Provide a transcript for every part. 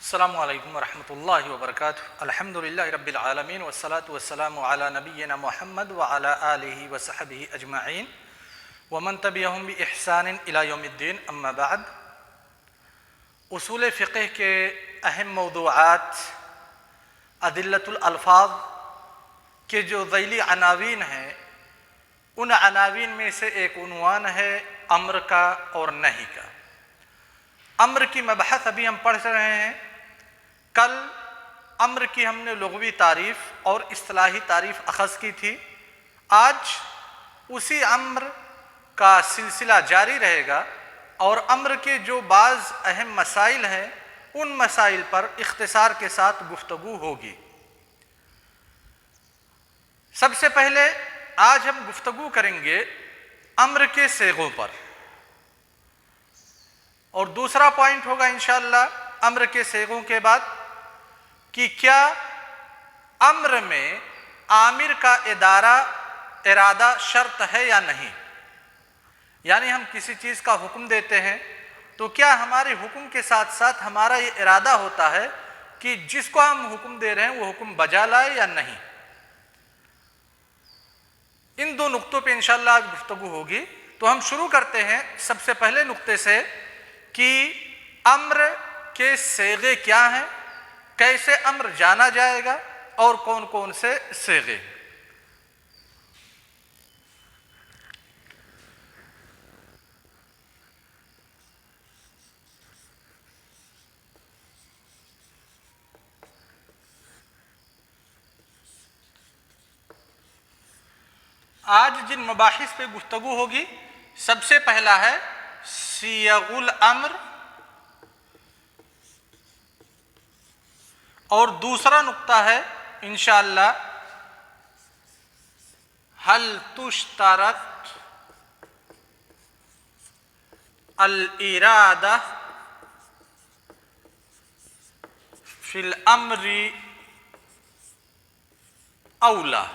السلام علیکم ورحمۃ اللہ وبرکاتہ۔ الحمد للہ رب العالمین والصلاة والسلام علی نبینا محمد وعلی آلہ وصحبہ اجمعین ومن تبعہم بإحسان الی یوم الدین، اما بعد۔ اصول فقہ کے اہم موضوعات ادلۃ الالفاظ کے جو ذیلی عناوین ہیں، ان عناوین میں سے ایک عنوان ہے امر کا اور نہی کا۔ امر کی مبحث ابھی ہم پڑھ رہے ہیں۔ کل امر کی ہم نے لغوی تعریف اور اصطلاحی تعریف اخذ کی تھی۔ آج اسی امر کا سلسلہ جاری رہے گا اور امر کے جو بعض اہم مسائل ہیں ان مسائل پر اختصار کے ساتھ گفتگو ہوگی۔ سب سے پہلے آج ہم گفتگو کریں گے امر کے صیغوں پر، اور دوسرا پوائنٹ ہوگا انشاءاللہ امر کے صیغوں کے بعد کہ کیا امر میں آمر کا ارادہ شرط ہے یا نہیں، یعنی ہم کسی چیز کا حکم دیتے ہیں تو کیا ہمارے حکم کے ساتھ ساتھ ہمارا یہ ارادہ ہوتا ہے کہ جس کو ہم حکم دے رہے ہیں وہ حکم بجا لائے یا نہیں۔ ان دو نقطوں پہ انشاءاللہ آج گفتگو ہوگی۔ تو ہم شروع کرتے ہیں سب سے پہلے نقطے سے کہ امر کے صیغے کیا ہیں، کیسے امر جانا جائے گا اور کون کون سے صیغے۔ آج جن مباحث پہ گفتگو ہوگی، سب سے پہلا ہے صیغ الامر، اور دوسرا نقطہ ہے انشاءاللہ هل تشترط الارادہ فی الامر او لا۔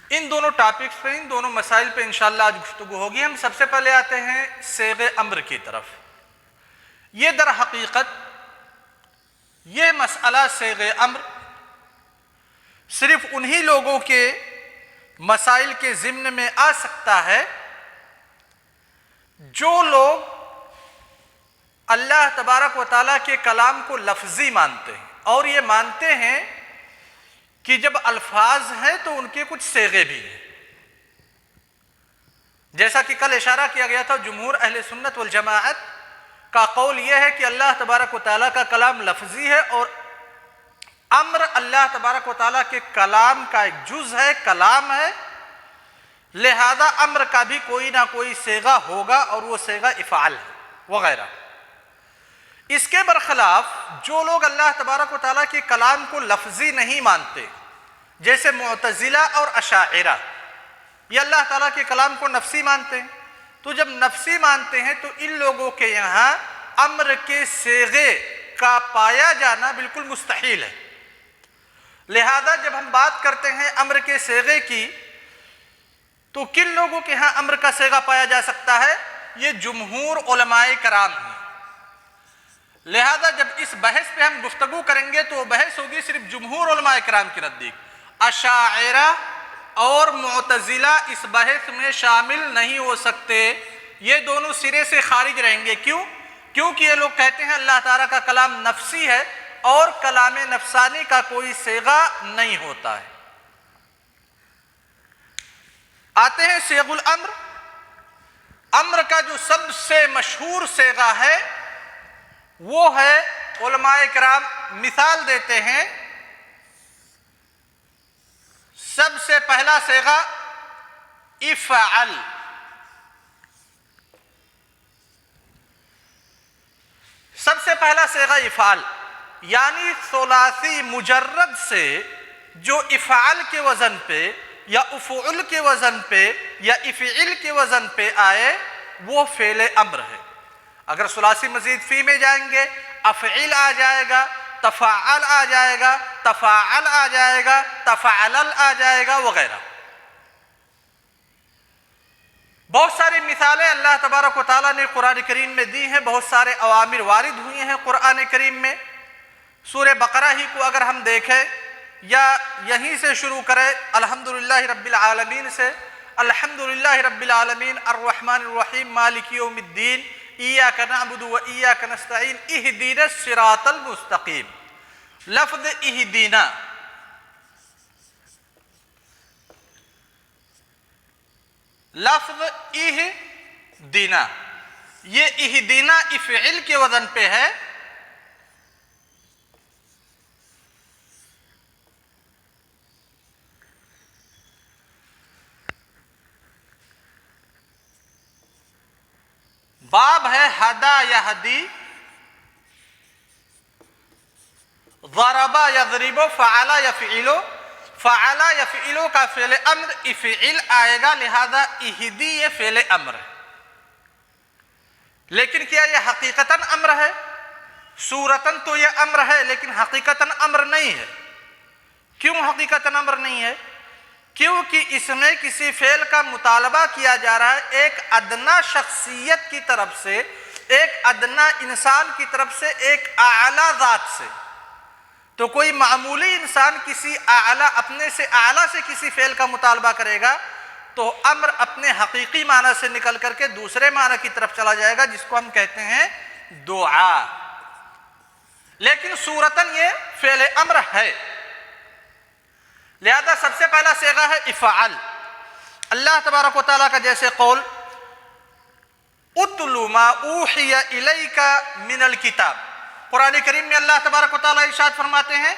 ان دونوں ٹاپکس پہ، ان دونوں مسائل پہ انشاءاللہ آج گفتگو ہوگی۔ ہم سب سے پہلے آتے ہیں صیغ امر کی طرف۔ یہ در حقیقت یہ مسئلہ صیغ امر صرف انہی لوگوں کے مسائل کے ضمن میں آ سکتا ہے جو لوگ اللہ تبارک و تعالیٰ کے کلام کو لفظی مانتے ہیں، اور یہ مانتے ہیں کہ جب الفاظ ہیں تو ان کے کچھ صیغے بھی ہیں۔ جیسا کہ کل اشارہ کیا گیا تھا، جمہور اہل سنت والجماعت کا قول یہ ہے کہ اللہ تبارک و تعالیٰ کا کلام لفظی ہے، اور امر اللہ تبارک و تعالیٰ کے کلام کا ایک جز ہے، کلام ہے، لہذا امر کا بھی کوئی نہ کوئی صیغہ ہوگا، اور وہ صیغہ افعال ہے وغیرہ۔ اس کے برخلاف جو لوگ اللہ تبارک و تعالیٰ کے کلام کو لفظی نہیں مانتے، جیسے معتزلہ اور اشاعرہ، یہ اللہ تعالیٰ کے کلام کو نفسی مانتے ہیں۔ تو جب نفسی مانتے ہیں تو ان لوگوں کے یہاں امر کے صیغے کا پایا جانا بالکل مستحیل ہے۔ لہذا جب ہم بات کرتے ہیں امر کے صیغے کی، تو کن لوگوں کے ہاں امر کا صیغہ پایا جا سکتا ہے؟ یہ جمہور علماء کرام ہیں۔ لہذا جب اس بحث پہ ہم گفتگو کریں گے تو وہ بحث ہوگی صرف جمہور علماء کرام کے نزدیک۔ اشاعرہ اور معتزلہ اس بحث میں شامل نہیں ہو سکتے، یہ دونوں سرے سے خارج رہیں گے۔ کیوں؟ کیونکہ یہ لوگ کہتے ہیں اللہ تعالیٰ کا کلام نفسی ہے اور کلام نفسانی کا کوئی صیغہ نہیں ہوتا ہے۔ آتے ہیں صیغ الامر۔ امر کا جو سب سے مشہور صیغہ ہے وہ ہے، علماء کرام مثال دیتے ہیں، سب سے پہلا صیغہ افعل۔ سب سے پہلا صیغہ افعال، یعنی ثلاثی مجرد سے جو افعال کے وزن پہ یا افعل کے وزن پہ یا افعل کے وزن پہ آئے وہ فعل امر ہے۔ اگر ثلاثی مزید فی میں جائیں گے، افعل آ جائے گا، تفاعل آ جائے گا، تفاعل آ جائے گا، تفاعلل آ جائے گا وغیرہ۔ بہت ساری مثالیں اللہ تبارک و تعالیٰ نے قرآن کریم میں دی ہیں، بہت سارے اوامر وارد ہوئے ہیں قرآن کریم میں۔ سورہ بقرہ ہی کو اگر ہم دیکھیں یا یہیں سے شروع کریں الحمدللہ رب العالمین سے، الحمدللہ رب العالمین الرحمن الرحیم مالک یوم الدین ایاک نعبد و ایاک نستعین اہدنا الصراط المستقیم۔ لفظ اہدنا، لفظ اہدنا، یہ اہدنا افعل کے وزن پہ ہے۔ باب ہے ہدا یہدی، ضرب یضرب، فعل یفعل، فعل یفعل کا فعل امر افعل آئے گا، لہذا اہدی یہ فعل امر ہے۔ لیکن کیا یہ حقیقتاً امر ہے؟ صورتاً تو یہ امر ہے لیکن حقیقتاً امر نہیں ہے۔ کیوں حقیقتاً امر نہیں ہے؟ کیونکہ اس میں کسی فعل کا مطالبہ کیا جا رہا ہے ایک ادنا شخصیت کی طرف سے، ایک ادنا انسان کی طرف سے، ایک اعلیٰ ذات سے۔ تو کوئی معمولی انسان کسی اعلیٰ، اپنے سے اعلیٰ سے کسی فعل کا مطالبہ کرے گا تو امر اپنے حقیقی معنی سے نکل کر کے دوسرے معنی کی طرف چلا جائے گا، جس کو ہم کہتے ہیں دعا۔ لیکن صورتاً یہ فعل امر ہے، لہذا سب سے پہلا صیغہ ہے افعل۔ اللہ تبارک و تعالیٰ کا جیسے قول اتل ما اوحی الیک من الکتاب، قرآن کریم میں اللہ تبارک و تعالیٰ ارشاد فرماتے ہیں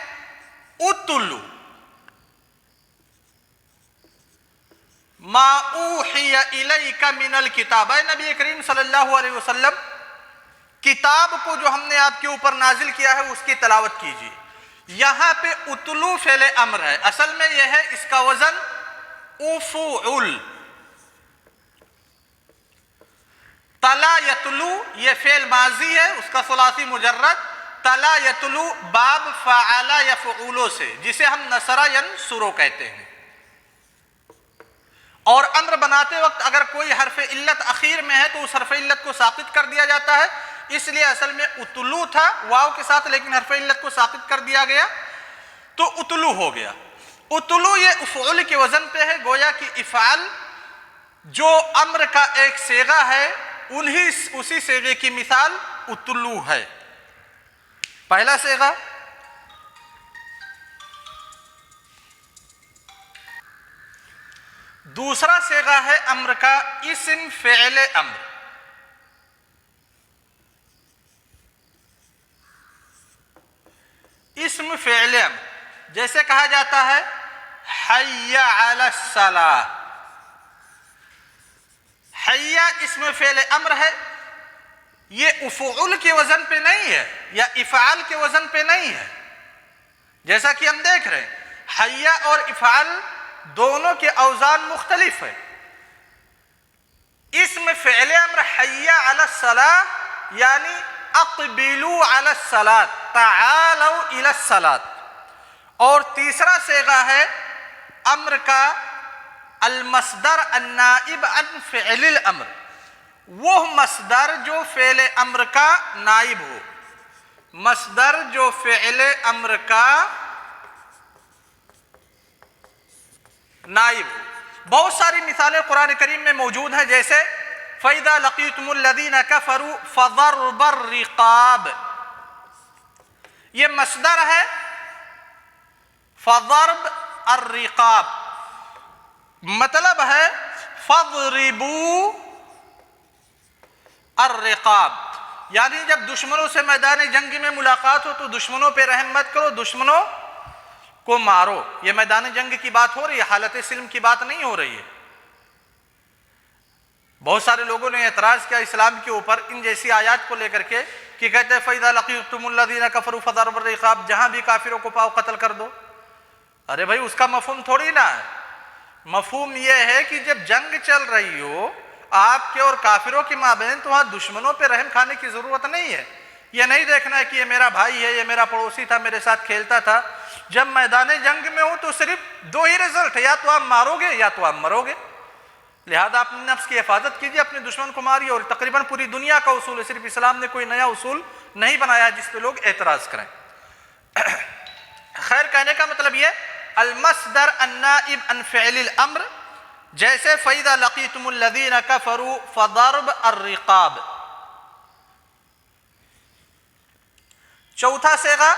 اتل ما اوحی الیک من الکتاب، اے نبی کریم صلی اللہ علیہ وسلم کتاب کو جو ہم نے آپ کے اوپر نازل کیا ہے اس کی تلاوت کیجیے۔ یہاں پہ اتلو فعل امر ہے، اصل میں یہ ہے اس کا وزن افعل۔ تلا یتلو یہ فعل ماضی ہے، اس کا ثلاثی مجرد، تلا یتلو باب فعل یفعلو سے، جسے ہم نصر ینصرو کہتے ہیں۔ اور امر بناتے وقت اگر کوئی حرف علت اخیر میں ہے تو اس حرف علت کو ساقط کر دیا جاتا ہے، اس لیے اصل میں اتلو تھا واو کے ساتھ، لیکن حرف علت کو ساقط کر دیا گیا تو اتلو ہو گیا۔ اتلو یہ افعل کے وزن پہ ہے، گویا کہ افعل جو امر کا ایک صیغہ ہے اسی صیغے کی مثال اتلو ہے۔ پہلا صیغہ۔ دوسرا صیغہ ہے امر کا اسم فعل امر۔ اسم فعل امر جیسے کہا جاتا ہے حی علی الصلاۃ، حی اسم فعل امر ہے، یہ افعل کے وزن پہ نہیں ہے یا افعال کے وزن پہ نہیں ہے، جیسا کہ ہم دیکھ رہے ہیں حی اور افعال دونوں کے اوزان مختلف ہیں۔ اسم فعل امر حی علی الصلاۃ یعنی اقبلوا علی الصلاۃ، تعالوا الی الصلاۃ۔ اور تیسرا صیغہ ہے امر کا المصدر النائب عن فعل الامر، وہ مصدر جو فعل امر کا نائب ہو، مصدر جو فعل امر کا نائب ہو۔ بہت ساری مثالیں قرآن کریم میں موجود ہیں، جیسے فَإِذَا لَقِيتُمُ الَّذِينَ كَفَرُوا فَضَرْبَ الرِّقَابِ، یہ مصدر ہے فضرب الرقاب، مطلب ہے فضربوا الرقاب، یعنی جب دشمنوں سے میدان جنگ میں ملاقات ہو تو دشمنوں پہ رحم مت کرو، دشمنوں کو مارو۔ یہ میدان جنگ کی بات ہو رہی ہے، حالت سلم کی بات نہیں ہو رہی ہے۔ بہت سارے لوگوں نے اعتراض کیا اسلام کے اوپر ان جیسی آیات کو لے کر کے کہ کہتے ہیں فَإِذَا لَقِيتُمُ الَّذِينَ كَفَرُوا فَضَرْبَ الرِّقَابِ، جہاں بھی کافروں کو پاؤ قتل کر دو۔ ارے بھائی اس کا مفہوم تھوڑی نہ ہے، مفہوم یہ ہے کہ جب جنگ چل رہی ہو آپ کے اور کافروں کے مابین تو وہاں دشمنوں پہ رحم کھانے کی ضرورت نہیں ہے۔ یہ نہیں دیکھنا ہے کہ یہ میرا بھائی ہے، یہ میرا پڑوسی تھا، میرے ساتھ کھیلتا تھا۔ جب میدان جنگ میں ہو تو صرف دو ہی رزلٹ ہے، یا تو آپ مارو گے یا تو آپ مرو گے۔ لہذا اپنے نفس کی حفاظت کیجیے، اپنے دشمن کو ماریے، اور تقریباً پوری دنیا کا اصول ہے، صرف اسلام نے کوئی نیا اصول نہیں بنایا جس پہ لوگ اعتراض کریں۔ خیر، کہنے کا مطلب یہ المصدر النائب عن فعل الامر، جیسے فَإِذَا لَقِيتُمُ الَّذِينَ كَفَرُوا فَضَرْبُ الرِّقَابِ۔ چوتھا صیغہ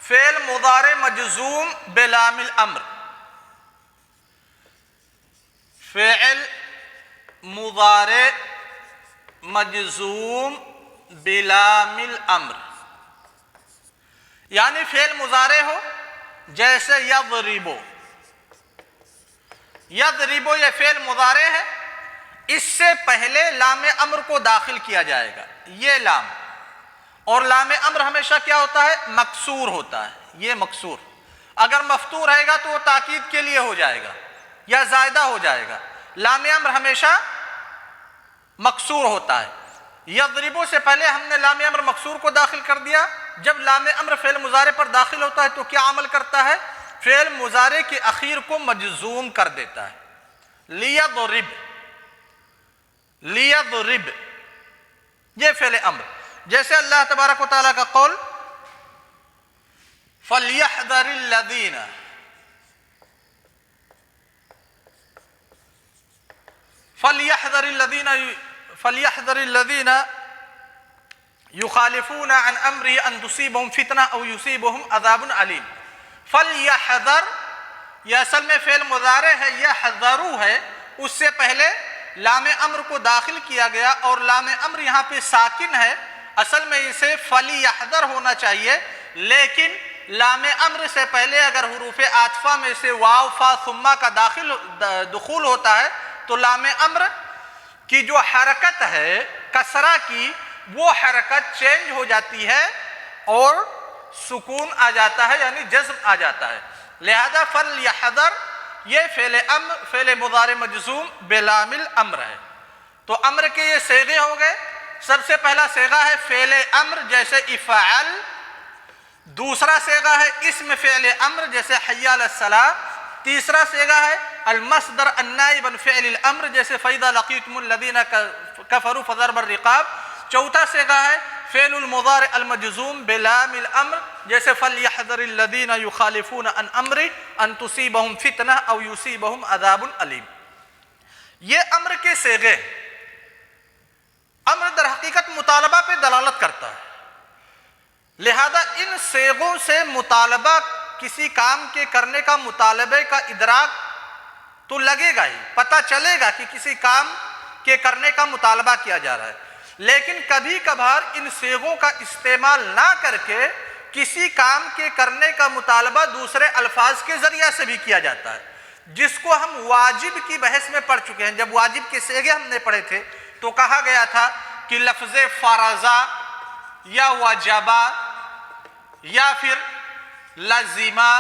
فعل مضارع مجزوم بلام الامر، فعل مضارع مجزوم بلام الامر، یعنی فعل مضارع ہو جیسے یضربو، یضربو یہ فعل مضارع ہے، اس سے پہلے لام امر کو داخل کیا جائے گا، یہ لام، اور لام امر ہمیشہ کیا ہوتا ہے؟ مکسور ہوتا ہے، یہ مکسور، اگر مفتوح رہے گا تو وہ تاکید کے لیے ہو جائے گا یا زائدہ ہو جائے گا، لام امر ہمیشہ مکسور ہوتا ہے۔ یضربو سے پہلے ہم نے لام امر مکسور کو داخل کر دیا، جب لام امر فعل مضارع پر داخل ہوتا ہے تو کیا عمل کرتا ہے؟ فعل مضارع کے اخیر کو مجزوم کر دیتا ہے۔ لیضرب، لیضرب یہ فعل امر، جیسے اللہ تبارک و تعالیٰ کا قول فَلْيَحْذَرِ الَّذِينَ، فَلْيَحْذَرِ الَّذِينَ يُخَالِفُونَ عَنْ أَمْرِهِ أَن تُصِيبَهُمْ فِتْنَةٌ أَوْ يُصِيبَهُمْ عَذَابٌ عَلِيمٌ۔ فَلْيَحْذَرْ یہ اصل میں فعل مضارع ہے، یحذروا ہے، اس سے پہلے لام امر کو داخل کیا گیا، اور لام امر یہاں پہ ساکن ہے، اصل میں اسے فَلْيَحْذَرْ ہونا چاہیے، لیکن لام امر سے پہلے اگر حروف عاطفہ میں سے واو فا ثم کا دخول ہوتا ہے تو لام امر کی جو حرکت ہے کسرہ کی، وہ حرکت چینج ہو جاتی ہے اور سکون آ جاتا ہے، یعنی جزم آ جاتا ہے۔ لہذا فَلْيَحْذَرْ یہ فعل مضارع مجزوم بلام الامر ہے۔ تو امر کے یہ صیغے ہو گئے۔ سب سے پہلا صیغہ ہے فعل امر جیسے افعل، دوسرا صیغہ ہے اسم فعل امر جیسے حی علی الصلاۃ، تیسرا صیغہ ہے المصدر النائب عن فعل الامر جیسے فَإِذَا لَقِيتُمُ الَّذِينَ كَفَرُوا فَضَرْبَ الرِّقَابِ، چوتھا صیغہ ہے فعل المضارع المجزوم بلام الامر جیسے فَلْيَحْذَرِ الَّذِينَ يُخَالِفُونَ عَنْ أَمْرِهِ أَن تُصِيبَهُمْ فِتْنَةٌ أَوْ يُصِيبَهُمْ عَذَابٌ أَلِيمٌ۔ یہ امر کے صیغے، امر در حقیقت مطالبہ پہ دلالت کرتا ہے، لہذا ان صیغوں سے مطالبہ، کسی کام کے کرنے کا مطالبے کا ادراک تو لگے گا ہی، پتہ چلے گا کہ کسی کام کے کرنے کا مطالبہ کیا جا رہا ہے، لیکن کبھی کبھار ان صیغوں کا استعمال نہ کر کے کسی کام کے کرنے کا مطالبہ دوسرے الفاظ کے ذریعہ سے بھی کیا جاتا ہے، جس کو ہم واجب کی بحث میں پڑھ چکے ہیں۔ جب واجب کے صیغے ہم نے پڑھے تھے تو کہا گیا تھا کہ لفظ فرضا یا وجبا یا پھر لزما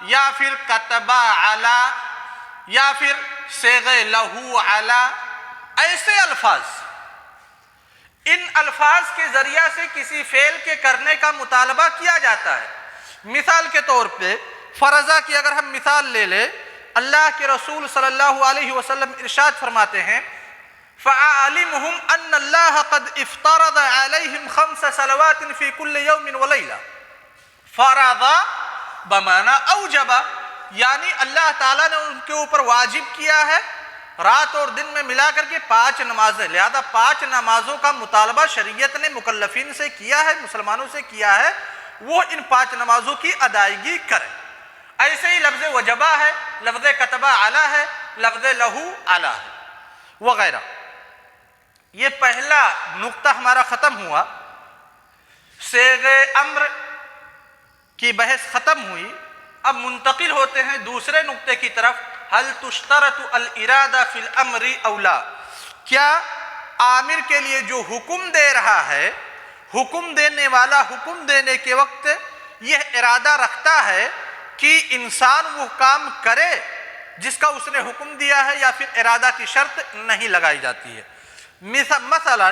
یا پھر کتبا علی یا پھر صیغہ لہو علی، ایسے الفاظ، ان الفاظ کے ذریعہ سے کسی فعل کے کرنے کا مطالبہ کیا جاتا ہے۔ مثال کے طور پہ فرضا کی اگر ہم مثال لے لیں، اللہ کے رسول صلی اللہ علیہ وسلم ارشاد فرماتے ہیں فَعَلِمْهُمْ أَنَّ اللَّهَ قَدْ اِفْتَرَضَ عَلَيْهِمْ 5 صلوات فِي كُلِّ يَوْمٍ وَلَيْلَةٍ۔ فرضا بمعنی اوجبا، یعنی اللہ تعالیٰ نے ان کے اوپر واجب کیا ہے رات اور دن میں ملا کر کے 5 نمازیں، لہذا 5 نمازوں کا مطالبہ شریعت نے مکلفین سے کیا ہے، مسلمانوں سے کیا ہے، وہ ان 5 نمازوں کی ادائیگی کریں۔ ایسے ہی لفظ وجبہ ہے، لفظ کتبہ علی ہے، لفظ لہو علی ہے وغیرہ۔ یہ پہلا نقطہ ہمارا ختم ہوا، صیغے امر کی بحث ختم ہوئی۔ اب منتقل ہوتے ہیں دوسرے نقطے کی طرف، هل تشترط الارادہ فی الامر او لا، کیا آمر کے لیے جو حکم دے رہا ہے، حکم دینے والا حکم دینے کے وقت یہ ارادہ رکھتا ہے کہ انسان وہ کام کرے جس کا اس نے حکم دیا ہے، یا پھر ارادہ کی شرط نہیں لگائی جاتی ہے؟ مثلا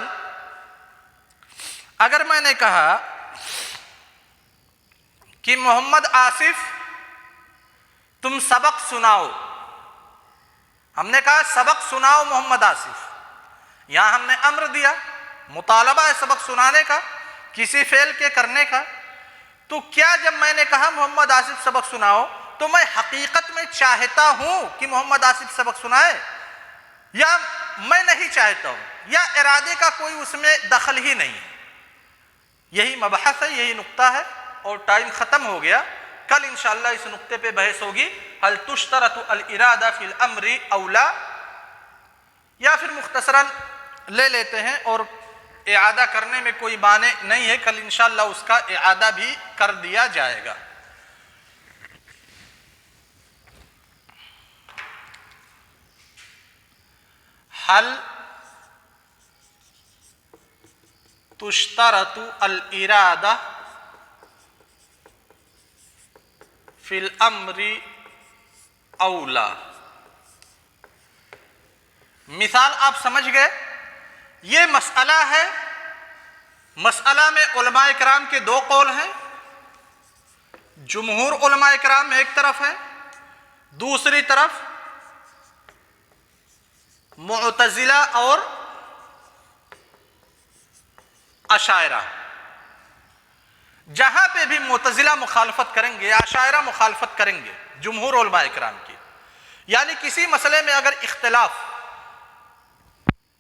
اگر میں نے کہا کہ محمد آصف تم سبق سناؤ، ہم نے کہا سبق سناؤ محمد آصف، یہاں ہم نے امر دیا، مطالبہ ہے سبق سنانے کا، کسی فعل کے کرنے کا، تو کیا جب میں نے کہا محمد آصف سبق سناؤ تو میں حقیقت میں چاہتا ہوں کہ محمد آصف سبق سنائے، یا میں نہیں چاہتا ہوں، یا ارادے کا کوئی اس میں دخل ہی نہیں ہے؟ یہی مبحث ہے، یہی نقطہ ہے، اور ٹائم ختم ہو گیا۔ کل انشاءاللہ اس نقطے پہ بحث ہوگی، هل تشترط الارادہ فی الامر اولا، یا پھر مختصراً لے لیتے ہیں اور اعادہ کرنے میں کوئی مانع نہیں ہے، کل انشاءاللہ اس کا اعادہ بھی کر دیا جائے گا۔ هل تشترط الارادہ فی الامر اولا، مثال آپ سمجھ گئے، یہ مسئلہ ہے، مسئلہ میں علماء کرام کے دو قول ہیں، جمہور علماء کرام ایک طرف ہے، دوسری طرف معتزلہ اور اشاعرہ۔ جہاں پہ بھی معتزلہ مخالفت کریں گے، اشاعرہ مخالفت کریں گے جمہور علماء کرام کی، یعنی کسی مسئلے میں اگر اختلاف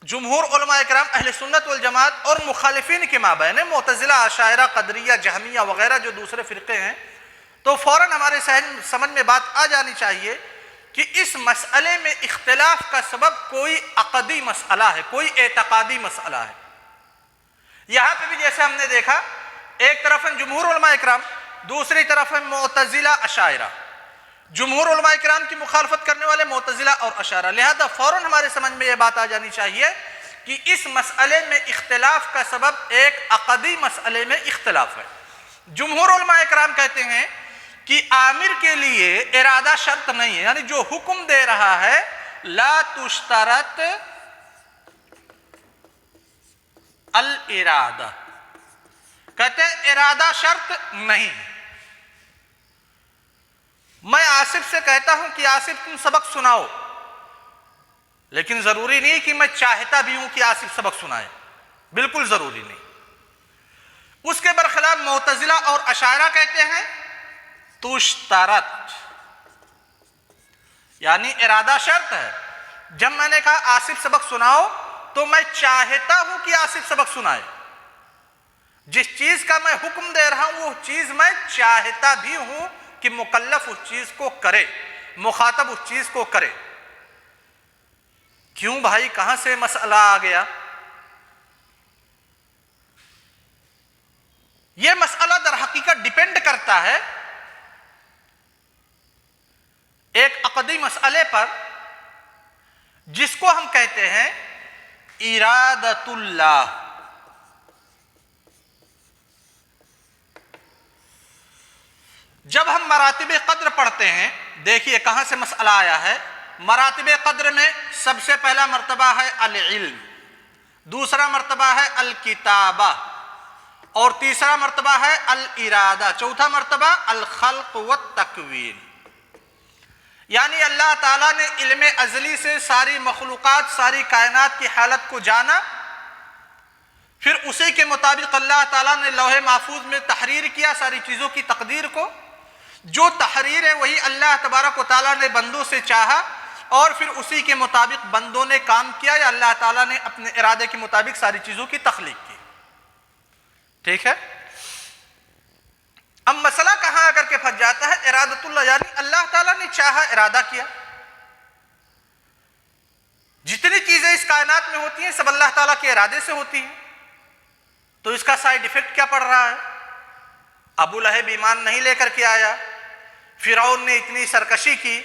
جمہور علماء کرام اہل سنت والجماعت اور مخالفین کے مابین ہے، معتزلہ، اشاعرہ، قدریہ، جہمیہ وغیرہ جو دوسرے فرقے ہیں، تو فوراً ہمارے سمجھ میں بات آ جانی چاہیے کہ اس مسئلے میں اختلاف کا سبب کوئی عقدی مسئلہ ہے، کوئی اعتقادی مسئلہ ہے۔ یہاں پہ بھی جیسے ہم نے دیکھا، ایک طرف ہیں جمہور علماء کرام، دوسری طرف ہیں معتزلہ، اشاعرہ۔ جمہور علماء کرام کی مخالفت کرنے والے معتزلہ اور اشاعرہ، لہذا فوراً ہمارے سمجھ میں یہ بات آ جانی چاہیے کہ اس مسئلے میں اختلاف کا سبب ایک عقدی مسئلے میں اختلاف ہے۔ جمہور علماء کرام کہتے ہیں کہ آمر کے لیے ارادہ شرط نہیں ہے، یعنی جو حکم دے رہا ہے لا تشترط الارادہ، کہتے ہیں ارادہ شرط نہیں ہے۔ میں آصف سے کہتا ہوں کہ آصف تم سبق سناؤ، لیکن ضروری نہیں کہ میں چاہتا بھی ہوں کہ آصف سبق سنائے، بالکل ضروری نہیں۔ اس کے برخلاف معتزلہ اور اشاعرہ کہتے ہیں تشترط، یعنی ارادہ شرط ہے۔ جب میں نے کہا آصف سبق سناؤ تو میں چاہتا ہوں کہ آصف سبق سنائے، جس چیز کا میں حکم دے رہا ہوں وہ چیز میں چاہتا بھی ہوں کہ مکلف اس چیز کو کرے، مخاطب اس چیز کو کرے۔ کیوں بھائی، کہاں سے مسئلہ آ گیا؟ یہ مسئلہ در حقیقت ڈیپینڈ کرتا ہے ایک عقدی مسئلے پر، جس کو ہم کہتے ہیں ارادۃ اللہ۔ جب ہم مراتب قدر پڑھتے ہیں، دیکھیے کہاں سے مسئلہ آیا ہے۔ مراتب قدر میں سب سے پہلا مرتبہ ہے العلم، دوسرا مرتبہ ہے الکتابہ، اور تیسرا مرتبہ ہے الارادہ، چوتھا مرتبہ الخلق والتکوین۔ یعنی اللہ تعالیٰ نے علم ازلی سے ساری مخلوقات، ساری کائنات کی حالت کو جانا، پھر اسی کے مطابق اللہ تعالیٰ نے لوح محفوظ میں تحریر کیا ساری چیزوں کی تقدیر کو۔ جو تحریر ہے وہی اللہ تبارک و تعالیٰ نے بندوں سے چاہا، اور پھر اسی کے مطابق بندوں نے کام کیا، یا اللہ تعالیٰ نے اپنے ارادے کے مطابق ساری چیزوں کی تخلیق کی۔ ٹھیک ہے؟ اب مسئلہ کہاں آ کر کے پھنس جاتا ہے؟ ارادۃ اللہ، یعنی اللہ تعالیٰ نے چاہا، ارادہ کیا۔ جتنی چیزیں اس کائنات میں ہوتی ہیں سب اللہ تعالیٰ کے ارادے سے ہوتی ہیں، تو اس کا سائیڈ ایفیکٹ کیا پڑ رہا ہے؟ ابو لہب ایمان نہیں لے کر کے آیا، فرعون نے اتنی سرکشی کی،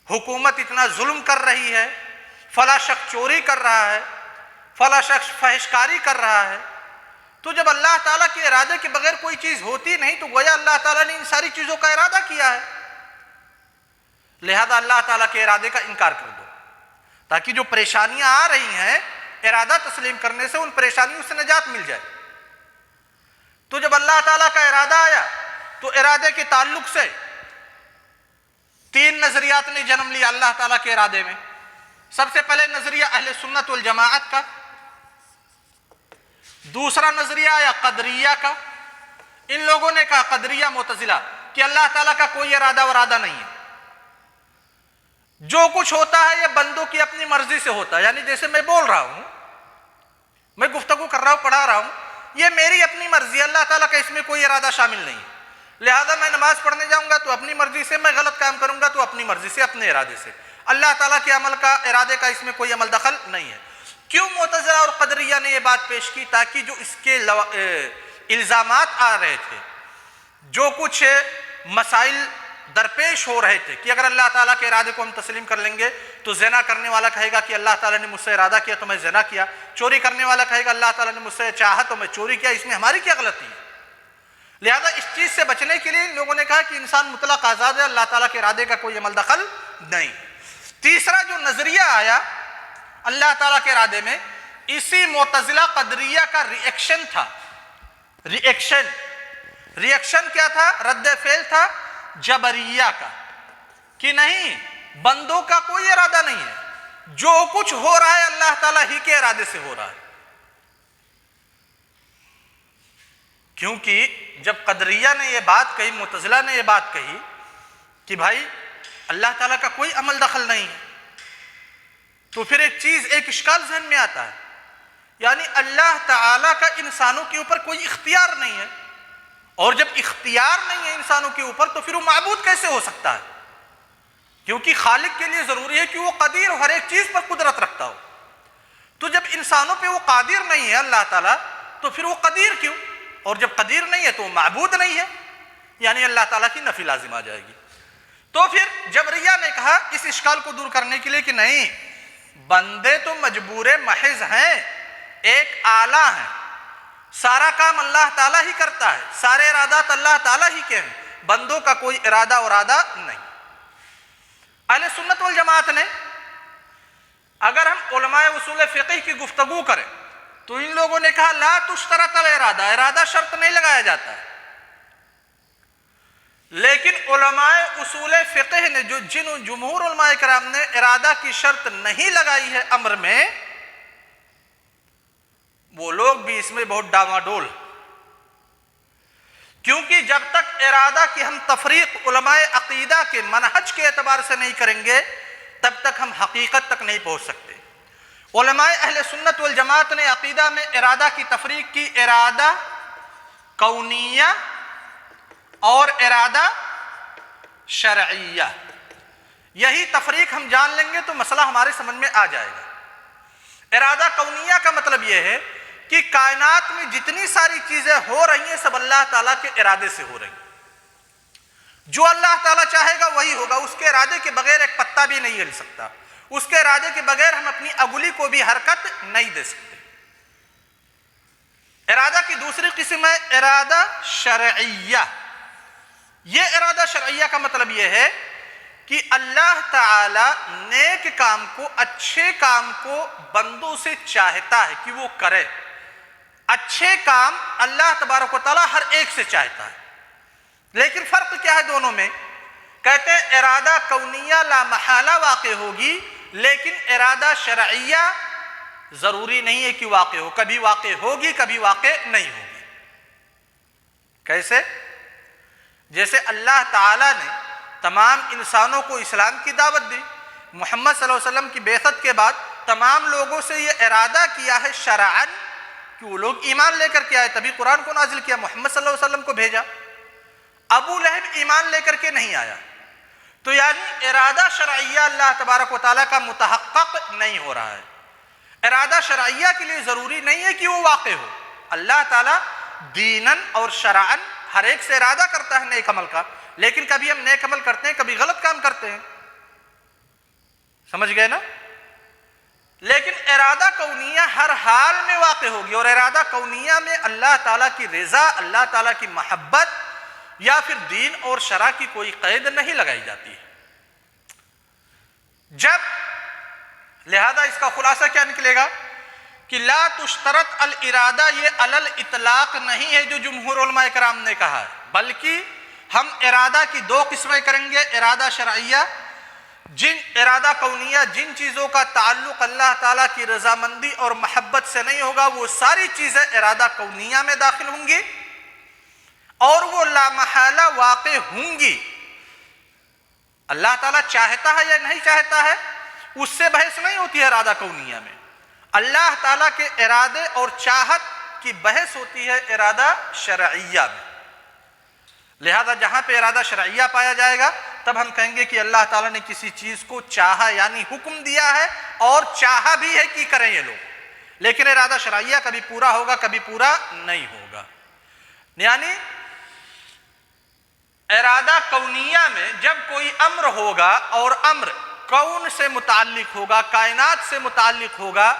حکومت اتنا ظلم کر رہی ہے، فلاں شخص چوری کر رہا ہے، فلاں شخص فحشکاری کر رہا ہے۔ تو جب اللہ تعالیٰ کے ارادے کے بغیر کوئی چیز ہوتی نہیں تو گویا اللہ تعالیٰ نے ان ساری چیزوں کا ارادہ کیا ہے، لہذا اللہ تعالیٰ کے ارادے کا انکار کر دو، تاکہ جو پریشانیاں آ رہی ہیں ارادہ تسلیم کرنے سے ان پریشانیوں سے نجات مل جائے۔ تو جب اللہ تعالیٰ کا ارادہ آیا تو ارادے کے تعلق سے تین نظریات نے جنم لیا اللہ تعالیٰ کے ارادے میں. سب سے پہلے نظریہ اہل سنت والجماعت کا، دوسرا نظریہ آیا قدریہ کا. ان لوگوں نے کہا، قدریہ معتزلہ، کہ اللہ تعالیٰ کا کوئی ارادہ نہیں ہے، جو کچھ ہوتا ہے یہ بندوں کی اپنی مرضی سے ہوتا ہے. یعنی جیسے میں بول رہا ہوں، میں گفتگو کر رہا ہوں، پڑھا رہا ہوں، یہ میری اپنی مرضی ہے، اللہ تعالیٰ کا اس میں کوئی ارادہ شامل نہیں ہے. لہذا میں نماز پڑھنے جاؤں گا تو اپنی مرضی سے، میں غلط کام کروں گا تو اپنی مرضی سے، اپنے ارادے سے. اللہ تعالیٰ کے عمل کا، ارادے کا اس میں کوئی عمل دخل نہیں ہے. کیوں معتزلہ اور قدریہ نے یہ بات پیش کی؟ تاکہ جو اس کے الزامات آ رہے تھے، جو کچھ مسائل درپیش ہو رہے تھے، کہ اگر اللہ تعالیٰ کے ارادے کو ہم تسلیم کر لیں گے تو زنا کرنے والا کہے گا کہ اللہ تعالیٰ نے مجھ سے ارادہ کیا تو میں زنا کیا، چوری کرنے والا کہے گا اللہ تعالیٰ نے مجھ سے چاہا تو میں چوری کیا، اس میں ہماری کیا غلطی ہے؟ لہذا اس چیز سے بچنے کے لیے ان لوگوں نے کہا کہ انسان مطلق آزاد ہے، اللہ تعالیٰ کے ارادے کا کوئی عمل دخل نہیں. تیسرا جو نظریہ آیا اللہ تعالیٰ کے ارادے میں، اسی معتزلہ قدریہ کا ریئیکشن تھا. ریئیکشن کیا تھا؟ رد فعل تھا جبریہ کا، کہ نہیں، بندوں کا کوئی ارادہ نہیں ہے، جو کچھ ہو رہا ہے اللہ تعالیٰ ہی کے ارادے سے ہو رہا ہے. کیونکہ جب قدریہ نے یہ بات کہی، معتزلہ نے یہ بات کہی کہ بھائی اللہ تعالیٰ کا کوئی عمل دخل نہیں ہے، تو پھر ایک اشکال ذہن میں آتا ہے، یعنی اللہ تعالیٰ کا انسانوں کے اوپر کوئی اختیار نہیں ہے، اور جب اختیار نہیں ہے انسانوں کے اوپر تو پھر وہ معبود کیسے ہو سکتا ہے؟ کیونکہ خالق کے لیے ضروری ہے کہ وہ قدیر ہر ایک چیز پر قدرت رکھتا ہو. تو جب انسانوں پہ وہ قادر نہیں ہے اللہ تعالیٰ، تو پھر وہ قدیر کیوں؟ اور جب قدیر نہیں ہے تو وہ معبود نہیں ہے، یعنی اللہ تعالیٰ کی نفی لازم آ جائے گی. تو پھر جبریہ نے کہا اس اشکال کو دور کرنے کے لیے کہ نہیں، بندے تو مجبور محض ہیں، ایک آلہ ہیں، سارا کام اللہ تعالیٰ ہی کرتا ہے، سارے ارادات اللہ تعالیٰ ہی کے ہیں، بندوں کا کوئی ارادہ نہیں. اہل سنت والجماعت نے، اگر ہم علماء اصول فقہ کی گفتگو کریں تو ان لوگوں نے کہا لا تشترط ارادہ شرط نہیں لگایا جاتا ہے. لیکن علماء اصول فقہ نے، جمہور علماء کرام نے ارادہ کی شرط نہیں لگائی ہے امر میں، وہ لوگ بھی اس میں بہت ڈاواڈول. کیونکہ جب تک ارادہ کی ہم تفریق علماء عقیدہ کے منہج کے اعتبار سے نہیں کریں گے تب تک ہم حقیقت تک نہیں پہنچ سکتے. علماء اہل سنت والجماعت نے عقیدہ میں ارادہ کی تفریق کی، ارادہ کونیہ اور ارادہ شرعیہ. یہی تفریق ہم جان لیں گے تو مسئلہ ہمارے سمجھ میں آ جائے گا. ارادہ کونیہ کا مطلب یہ ہے کہ کائنات میں جتنی ساری چیزیں ہو رہی ہیں سب اللہ تعالیٰ کے ارادے سے ہو رہی ہیں. جو اللہ تعالیٰ چاہے گا وہی ہوگا، اس کے ارادے کے بغیر ایک پتا بھی نہیں ہل سکتا، اس کے ارادے کے بغیر ہم اپنی انگلی کو بھی حرکت نہیں دے سکتے. ارادہ کی دوسری قسم ہے ارادہ شرعیہ. یہ ارادہ شرعیہ کا مطلب یہ ہے کہ اللہ تعالی نیک کام کو، اچھے کام کو بندوں سے چاہتا ہے کہ وہ کرے. اچھے کام اللہ تبارک و تعالیٰ ہر ایک سے چاہتا ہے، لیکن فرق کیا ہے دونوں میں؟ کہتے ہیں ارادہ کونیہ لا محالہ واقع ہوگی، لیکن ارادہ شرعیہ ضروری نہیں ہے کہ واقع ہو، کبھی واقع ہوگی کبھی واقع نہیں ہوگی. کیسے؟ جیسے اللہ تعالیٰ نے تمام انسانوں کو اسلام کی دعوت دی، محمد صلی اللہ علیہ وسلم کی بعثت کے بعد تمام لوگوں سے یہ ارادہ کیا ہے شرعاً کہ وہ لوگ ایمان لے کر کے آئے، تبھی قرآن کو نازل کیا، محمد صلی اللہ علیہ وسلم کو بھیجا. ابو لہب ایمان لے کر کے نہیں آیا، تو یعنی ارادہ شرعیہ اللہ تبارک و تعالیٰ کا متحقق نہیں ہو رہا ہے. ارادہ شرعیہ کے لیے ضروری نہیں ہے کہ وہ واقع ہو. اللہ تعالیٰ دیناً اور شرعاً ہر ایک سے ارادہ کرتا ہے نیک عمل کا، لیکن کبھی ہم نیک عمل کرتے ہیں، کبھی غلط کام کرتے ہیں. سمجھ گئے نا؟ لیکن ارادہ کونیہ ہر حال میں واقع ہوگی، اور ارادہ کونیہ میں اللہ تعالیٰ کی رضا، اللہ تعالیٰ کی محبت یا پھر دین اور شرع کی کوئی قید نہیں لگائی جاتی ہے. جب لہذا اس کا خلاصہ کیا نکلے گا کہ لا تشترط الارادہ، یہ علی الاطلاق نہیں ہے جو جمہور علماء کرام نے کہا ہے، بلکہ ہم ارادہ کی دو قسمیں کریں گے، ارادہ شرعیہ، ارادہ کونیہ، جن چیزوں کا تعلق اللہ تعالیٰ کی رضامندی اور محبت سے نہیں ہوگا وہ ساری چیزیں ارادہ کونیہ میں داخل ہوں گی، اور وہ لامحالہ واقع ہوں گی۔ اللہ تعالیٰ چاہتا ہے یا نہیں چاہتا ہے اس سے بحث نہیں ہوتی ہے ارادہ کونیہ میں، اللہ تعالیٰ کے ارادے اور چاہت کی بحث ہوتی ہے ارادہ شرعیہ میں۔ لہذا جہاں پہ ارادہ شرعیہ پایا جائے گا تب ہم کہیں گے کہ اللہ تعالیٰ نے کسی چیز کو چاہا، یعنی حکم دیا ہے اور چاہا بھی ہے کہ کریں یہ لوگ، لیکن ارادہ شرعیہ کبھی پورا ہوگا کبھی پورا نہیں ہوگا۔ یعنی ارادہ کونیہ میں جب کوئی امر ہوگا اور امر کون سے متعلق ہوگا، کائنات سے متعلق ہوگا،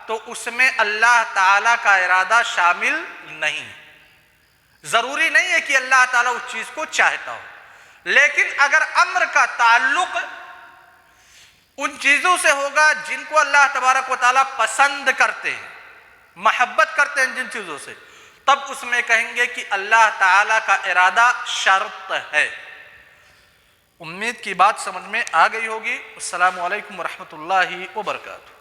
تو اس میں اللہ تعالیٰ کا ارادہ شامل نہیں۔ ضروری نہیں ہے کہ اللہ تعالیٰ اس چیز کو چاہتا ہو، لیکن اگر امر کا تعلق ان چیزوں سے ہوگا جن کو اللہ تبارک و تعالیٰ پسند کرتے ہیں، محبت کرتے ہیں جن چیزوں سے، تب اس میں کہیں گے کہ اللہ تعالیٰ کا ارادہ شرط ہے۔ امید کی بات سمجھ میں آ گئی ہوگی۔ السلام علیکم ورحمۃ اللہ وبرکاتہ۔